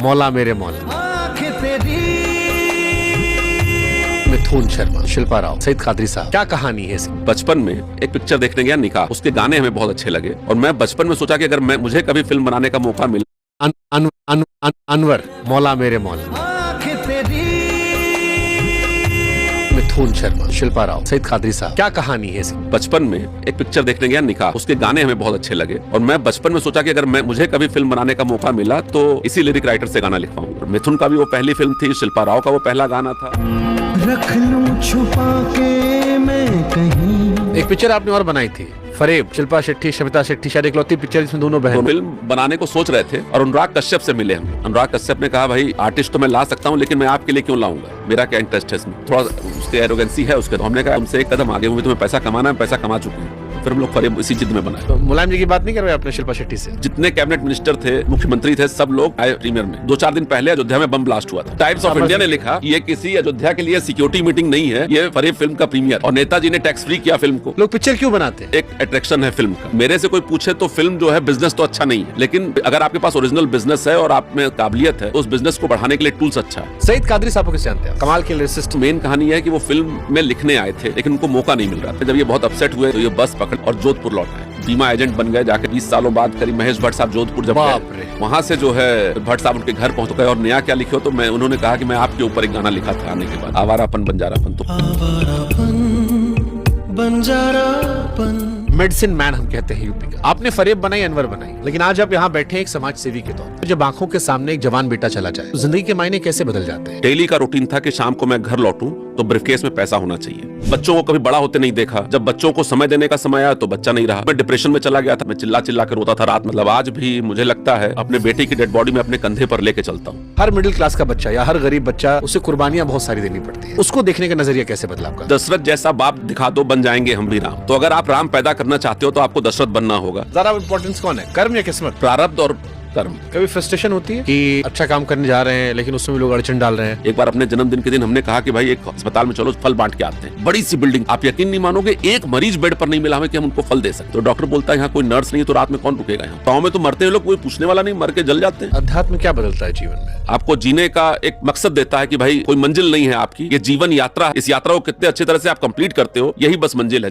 मौला मेरे मौला, मिथुन शर्मा, शिल्पा राव, सईद कादरी साहब, क्या कहानी है इसकी? बचपन में एक पिक्चर देखने गया निकाह, उसके गाने हमें बहुत अच्छे लगे और मैं बचपन में सोचा कि अगर मुझे कभी फिल्म बनाने का मौका मिला। अनवर, मौला मेरे मौला, मिथुन शर्मा, शिल्पा राव, सईद कादरी साहब, क्या कहानी है इसकी? बचपन में एक पिक्चर देखने गया निकाह, उसके गाने हमें बहुत अच्छे लगे और मैं बचपन में सोचा कि अगर मुझे कभी फिल्म बनाने का मौका मिला तो इसी लिरिक राइटर से गाना लिख पाऊंगा। मिथुन का भी वो पहली फिल्म थी, शिल्पा राव का वो पहला गाना था। रख लूं छुपा के मैं कहीं। एक पिक्चर आपने और बनाई थी, फरेब, शिल्पा शेट्टी, शमिता शेट्टी, शायद इकलौती पिक्चर इसमें दोनों बहन। तो फिल्म बनाने को सोच रहे थे और अनुराग कश्यप से मिले हम। अनुराग कश्यप ने कहा भाई आर्टिस्ट तो मैं ला सकता हूँ लेकिन मैं आपके लिए क्यों लाऊंगा, मेरा क्या इंटरेस्ट है इसमें, थोड़ा उसके एरोगेंसी है उसके। तो हमने कहा हमसे एक कदम आगे हुए, तुम्हें पैसा कमाना है, पैसा कमा चुके हैं। फिर हम लोग फरेब इसी जिद में बनाए। तो मुलायम जी की बात नहीं कर रहे आपने शिल्पा शेट्टी से? जितने कैबिनेट मिनिस्टर थे, मुख्यमंत्री थे, सब लोग आए प्रीमियर में। 2-4 दिन पहले अयोध्या में बम ब्लास्ट हुआ था। टाइम्स ऑफ इंडिया ने लिखा ये किसी अयोध्या के लिए सिक्योरिटी मीटिंग नहीं है, ये फरेब फिल्म का प्रीमियर, और नेताजी ने टैक्स फ्री किया फिल्म को। लोग पिक्चर क्यों बनाते हैं? एक अट्रैक्शन है फिल्म का। मेरे से कोई पूछे तो फिल्म जो है बिजनेस तो अच्छा नहीं है, लेकिन अगर आपके पास ओरिजिनल बिजनेस है और आप में काबिलियत है, उस बिजनेस को बढ़ाने के लिए टूल्स अच्छा है। सईद कादरी साहब को कैसे जानते हैं? कमाल के लिरिसिस्ट। मेन कहानी है कि वो फिल्म में लिखने आए थे लेकिन उनको मौका नहीं मिल रहा था। जब ये बहुत अपसेट हुए तो ये बस पकड़ और जोधपुर लौट आए, बीमा एजेंट बन गए। जाके 20 सालों बाद करीब महेश भट्ट साहब जोधपुर जब गए, वहां से जो है भट्ट साहब उनके घर पहुंच गए और नया क्या लिखे हो, तो उन्होंने कहा कि मैं आपके ऊपर एक गाना लिखा था आने के बाद, आवारापन बंजारापन। तो बंजारापन मेडिसिन मैन हम कहते हैं यूपी का। आपने फरेब बनाई, अनवर बनाई, लेकिन आज आप यहाँ बैठे हैं एक समाज सेवी के तौर पर। जब आंखों के सामने एक जवान बेटा चला जाए तो जिंदगी के मायने कैसे बदल जाते हैं? डेली का रूटीन था कि शाम को मैं घर लौटूं तो ब्रीफकेस में पैसा होना चाहिए। बच्चों को कभी बड़ा होते नहीं देखा, जब बच्चों को समय देने का समय आया तो बच्चा नहीं रहा। मैं डिप्रेशन में चला गया था, मैं चिल्ला चिल्ला कर रोता था रात। मतलब आज भी मुझे लगता है अपने बेटे की डेड बॉडी में अपने कंधे पर लेके चलता हूँ। हर मिडिल क्लास का बच्चा या हर गरीब बच्चा, उसे कुर्बानियां बहुत सारी देनी पड़ती है। उसको देखने का नजरिया कैसे बदला आपका? दशरथ जैसा बाप दिखा दो, बन जाएंगे हम भी राम। तो अगर आप राम पैदा करना चाहते हो तो आपको दशरथ बनना होगा। ज्यादा इंपॉर्टेंस कौन है, कर्म या किस्मत? प्रारब्ध और कर्म। कभी फ्रस्ट्रेशन होती है कि अच्छा काम करने जा रहे हैं लेकिन उसमें भी लोग अड़चन डाल रहे हैं? एक बार अपने जन्मदिन के दिन हमने कहा कि भाई एक अस्पताल में चलो फल बांट के आते हैं। बड़ी सी बिल्डिंग, आप यकीन नहीं मानोगे, एक मरीज बेड पर नहीं मिला हमें कि हम उनको फल दे सकते। तो डॉक्टर बोलता है यहाँ कोई नर्स नहीं, तो रात में कौन रुकेगा यहाँ? गाँव में तो मरते हैं लोग, कोई पूछने वाला नहीं, मर के जल जाते हैं। अध्यात्म क्या बदलता है जीवन में? आपको जीने का एक मकसद देता है कि भाई कोई मंजिल नहीं है आपकी, ये जीवन यात्रा, इस यात्रा को कितने अच्छी तरह से आप कंप्लीट करते हो, यही बस मंजिल है।